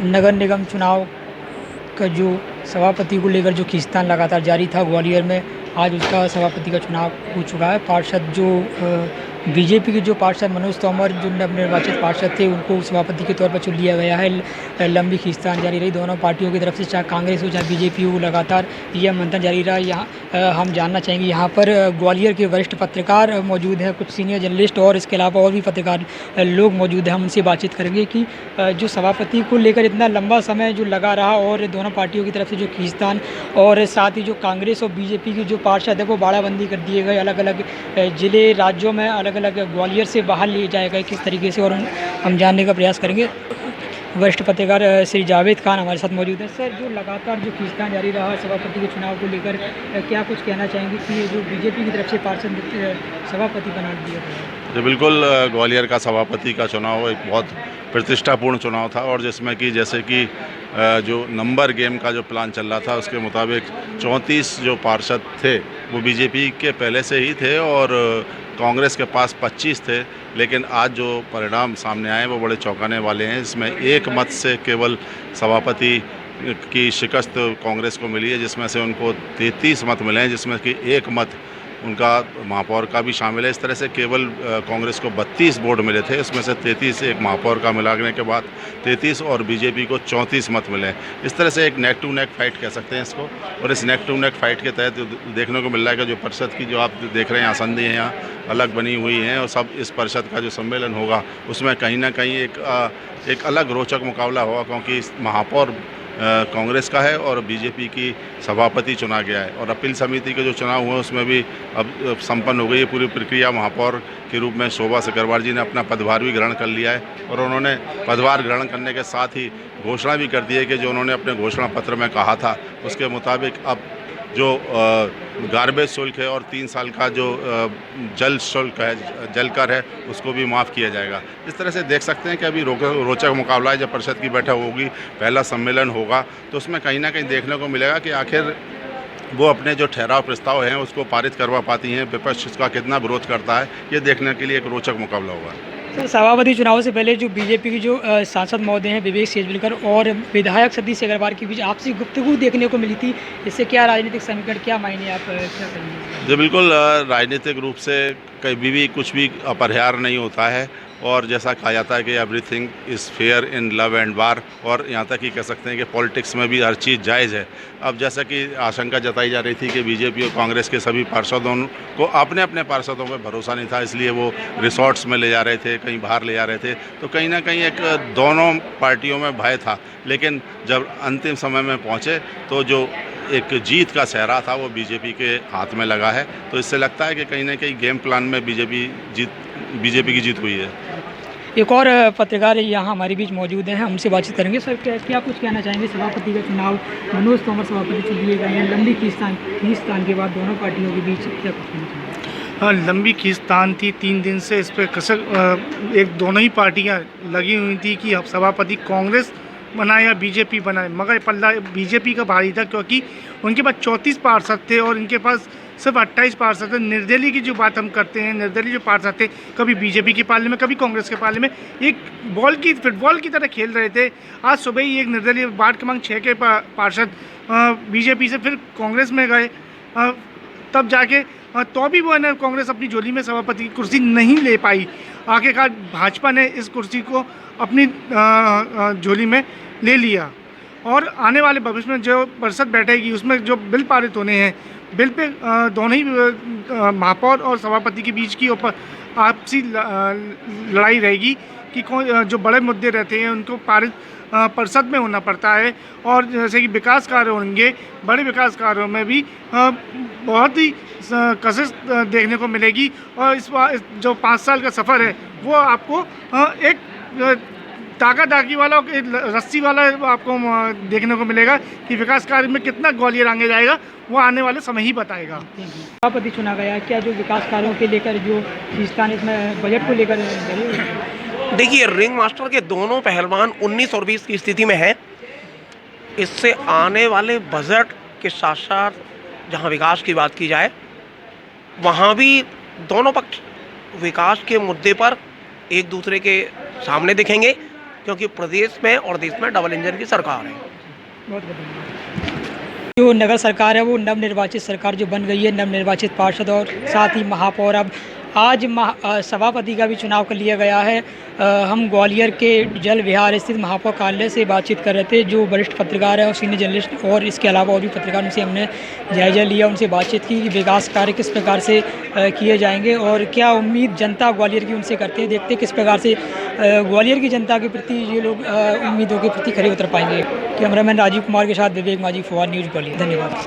नगर निगम चुनाव का जो सभापति को लेकर जो खींचतान लगातार जारी था ग्वालियर में, आज उसका सभापति का चुनाव हो चुका है। पार्षद जो बीजेपी के जो पार्षद मनोज तोमर जो नवनिर्वाचित पार्षद थे, उनको सभापति के तौर पर चुन लिया गया है। लंबी खींचतान जारी रही दोनों पार्टियों की तरफ से, चाहे कांग्रेस हो चाहे बीजेपी हो, लगातार यह मंथन जारी रहा। यहाँ हम जानना चाहेंगे, यहाँ पर ग्वालियर के वरिष्ठ पत्रकार मौजूद हैं, कुछ सीनियर जर्नलिस्ट और इसके अलावा और भी पत्रकार लोग मौजूद हैं। हम उनसे बातचीत करेंगे कि जो सभापति को लेकर इतना लंबा समय जो लगा रहा और दोनों पार्टियों की तरफ से जो खींचतान, और साथ ही जो कांग्रेस और बीजेपी के जो पार्षद है वो बाड़ाबंदी कर दिए गए, अलग अलग ज़िले राज्यों में अलग अलग ग्वालियर से बाहर लिए जाए गए किस तरीके से, और हम जानने का प्रयास करेंगे। वरिष्ठ पत्रकार श्री जावेद खान हमारे साथ मौजूद है। सर, जो लगातार जो खींचतान जारी रहा सभापति के चुनाव को लेकर, क्या कुछ कहना चाहेंगे कि जो बीजेपी की तरफ से पार्षद सभापति बना दिया गया? जी बिल्कुल, ग्वालियर का सभापति का चुनाव एक बहुत प्रतिष्ठापूर्ण चुनाव था, और जिसमें कि जैसे कि जो नंबर गेम का जो प्लान चल रहा था उसके मुताबिक 34 जो पार्षद थे वो बीजेपी के पहले से ही थे और कांग्रेस के पास 25 थे। लेकिन आज जो परिणाम सामने आए वो बड़े चौंकाने वाले हैं। इसमें एक मत से केवल सभापति की शिकस्त कांग्रेस को मिली है, जिसमें से उनको 33 मत मिले हैं, जिसमें कि एक मत उनका महापौर का भी शामिल है। इस तरह से केवल कांग्रेस को 32 वोट मिले थे, इसमें से 33 एक महापौर का मिलाने के बाद 33 और बीजेपी को 34 मत मिले हैं। इस तरह से एक नेक टू नेक फाइट कह सकते हैं इसको, और इस नेक टू नेक फाइट के तहत देखने को मिल रहा है कि जो परिषद की जो आप देख रहे हैं आसंदी हैं यहाँ अलग बनी हुई हैं, और सब इस परिषद का जो सम्मेलन होगा उसमें कहीं ना कहीं एक अलग रोचक मुकाबला होगा, क्योंकि महापौर कांग्रेस का है और बीजेपी की सभापति चुना गया है। और अपील समिति के जो चुनाव हुए उसमें भी अब संपन्न हो गई है पूरी प्रक्रिया। महापौर के रूप में शोभा सिकरवार जी ने अपना पदभार भी ग्रहण कर लिया है, और उन्होंने पदभार ग्रहण करने के साथ ही घोषणा भी कर दी है कि जो उन्होंने अपने घोषणा पत्र में कहा था उसके मुताबिक अब जो गार्बेज शुल्क है और 3 साल का जो जल शुल्क है, जल कर है, उसको भी माफ़ किया जाएगा। इस तरह से देख सकते हैं कि अभी रोचक मुकाबला है। जब परिषद की बैठक होगी, पहला सम्मेलन होगा, तो उसमें कहीं ना कहीं देखने को मिलेगा कि आखिर वो अपने जो ठहराव प्रस्ताव हैं उसको पारित करवा पाती हैं, विपक्ष उसका कितना विरोध करता है, ये देखने के लिए एक रोचक मुकाबला होगा। सर, सभापति चुनाव से पहले जो बीजेपी की जो सांसद महोदय हैं विवेक सेजवलकर और विधायक सतीश अग्रवाल के बीच आपसी गुफ्तगू देखने को मिली थी, इससे क्या राजनीतिक समीकरण, क्या मायने आप क्या करेंगे? जी बिल्कुल, राजनीतिक रूप से कभी भी कुछ भी अपरिहार्य नहीं होता है, और जैसा कहा जाता है कि everything is fair in love and वार, और यहाँ तक ही कह सकते हैं कि पॉलिटिक्स में भी हर चीज़ जायज़ है। अब जैसा कि आशंका जताई जा रही थी कि बीजेपी और कांग्रेस के सभी पार्षदों को अपने अपने पार्षदों पर भरोसा नहीं था, इसलिए वो रिसोर्ट्स में ले जा रहे थे, कहीं बाहर ले जा रहे थे, तो कहीं ना कहीं एक दोनों पार्टियों में भय था। लेकिन जब अंतिम समय में पहुँचे तो जो एक जीत का सेहरा था वो बीजेपी के हाथ में लगा है। तो इससे लगता है कि कहीं ना कहीं गेम प्लान में बीजेपी की जीत हुई है। एक और पत्रकार यहाँ हमारे बीच मौजूद हैं, हमसे बातचीत करेंगे। सर, क्या कुछ कहना चाहेंगे? सभापति का चुनाव, मनोज तोमर सभापति चुन लिए गए हैं, लंबी खींचतान के बाद दोनों पार्टियों के बीच क्या कुछ कहना चाहेंगे? हाँ, लंबी खींचतान थी, 3 दिन से इस पर एक दोनों ही पार्टियाँ लगी हुई थी कि अब सभापति कांग्रेस बनाए या बीजेपी बनाए, मगर पल्ला बीजेपी का भारी था, क्योंकि उनके पास 34 पार्षद थे और इनके पास सिर्फ 28 पार्षद थे। निर्दलीय की जो बात हम करते हैं, निर्दलीय जो पार्षद थे, कभी बीजेपी के पाले में कभी कांग्रेस के पाले में, एक फुटबॉल की तरह खेल रहे थे। आज सुबह ही एक निर्दलीय वार्ड क्रमांक 6 के पार्षद बीजेपी से फिर कांग्रेस में गए, तब जाके तो भी वो है कांग्रेस अपनी झोली में सभापति की कुर्सी नहीं ले पाई। आखिरकार भाजपा ने इस कुर्सी को अपनी झोली में ले लिया, और आने वाले भविष्य में जो परिषद बैठेगी उसमें जो बिल पारित होने हैं, बिल पे दोनों ही महापौर और सभापति के बीच की आपसी लड़ाई रहेगी कि कौन जो बड़े मुद्दे रहते हैं उनको पारित परिषद में होना पड़ता है। और जैसे कि विकास कार्य होंगे, बड़े विकास कार्यों में भी बहुत ही कशिश देखने को मिलेगी। और इस बार जो 5 साल का सफ़र है वो आपको एक ताका ताकी वाला, रस्सी वाला आपको देखने को मिलेगा कि विकास कार्य में कितना ग्वालियर आगे जाएगा, वो आने वाले समय ही बताएगा। सभापति चुना गया, क्या जो विकास कार्यों के लेकर जो खींचतान इसमें बजट को लेकर? देखिए, रिंग मास्टर के दोनों पहलवान 19 और 20 की स्थिति में हैं। इससे आने वाले बजट के साथ साथ जहां विकास की बात की जाए, वहां भी दोनों पक्ष विकास के मुद्दे पर एक दूसरे के सामने दिखेंगे। क्योंकि प्रदेश में और देश में डबल इंजन की सरकार है। बहुत बहुत धन्यवाद। जो नगर सरकार है वो नवनिर्वाचित सरकार जो बन गई है, नवनिर्वाचित पार्षद और साथ ही महापौर, अब आज सभापति का भी चुनाव कर लिया गया है। हम ग्वालियर के जल विहार स्थित महापौर कार्यालय से बातचीत कर रहे थे। जो वरिष्ठ पत्रकार हैं और सीनियर जर्नलिस्ट और इसके अलावा और भी पत्रकार, उनसे हमने जायजा लिया, उनसे बातचीत की कि विकास कार्य किस प्रकार से किए जाएंगे और क्या उम्मीद जनता ग्वालियर की उनसे करते हैं। देखते हैं किस प्रकार से ग्वालियर की जनता के प्रति ये लोग उम्मीदों के प्रति खरे उतर पाएंगे। कैमरामैन राजीव कुमार के साथ विवेक माझी, फुआद न्यूज़ ग्वालियर। धन्यवाद।